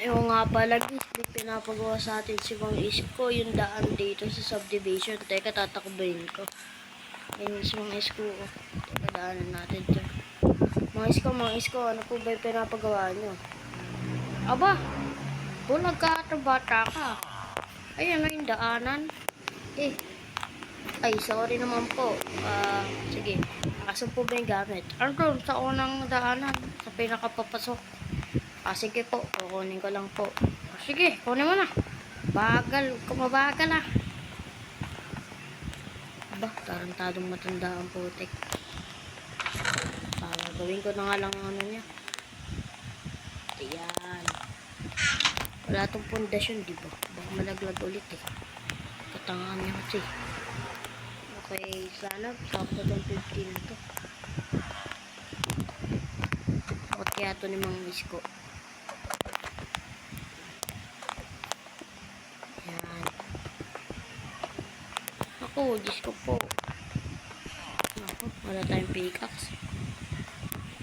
Yung nga pala, may pinapagawa sa atin si Mang Isko, yung daan dito sa subdivision. Teka, tatakbayin ko. Ayun si Mang Isko. Teka, daanan natin dyan. Mang Isko, ano po ba yung pinapagawa nyo? Aba, bulag ka at bata ka. Ayan na yung daanan. Ay, sorry naman po. Sige, asan po ba yung gamit? Ano sa unang daanan? Sa pinakapapasok. Sige po, kukunin ko lang po. Sige, kunin mo na. Bagal, kumabagal ah. Aba, tarantadong matanda ang putik. Gawin ko na nga lang ano niya. Ayan. Wala tong pundasyon, di ba? Baka malaglag ulit eh. Katangaan niya kasi. Okay, sana sakto tong 15 na to. Bakit kaya to ni Mang Isko? Ayan. Ako, Diyos ko po. Ako, wala tayong pickaxe.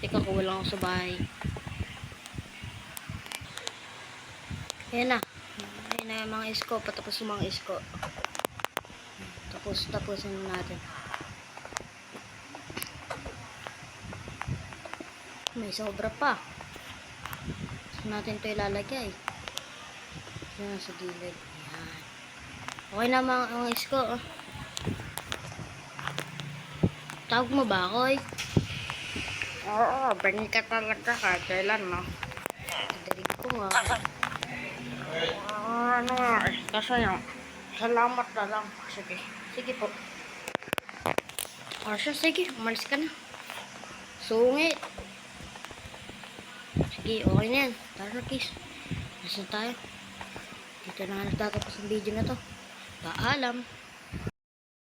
Teka, kuha ako sa bahay. Ayan na. Ayan na yung Mga Isko. Patapos yung Mga Isko. Tapusin natin. May sobra pa. Saan natin ito ilalagay? Yan sa gilid. Ayan. Okay na Mga Isko. Tawag mo ba ako eh? Oo, bring ka talaga ka. Kailan no? Darig ko nga. Ano nga, kasi yung salamat na lang. Sige po. Sige, umalis ka na. Sungit. Sige, okay na yan. Tara, kiss. Nasaan tayo? Dito na nga nagtatapos ang video na to. Paalam.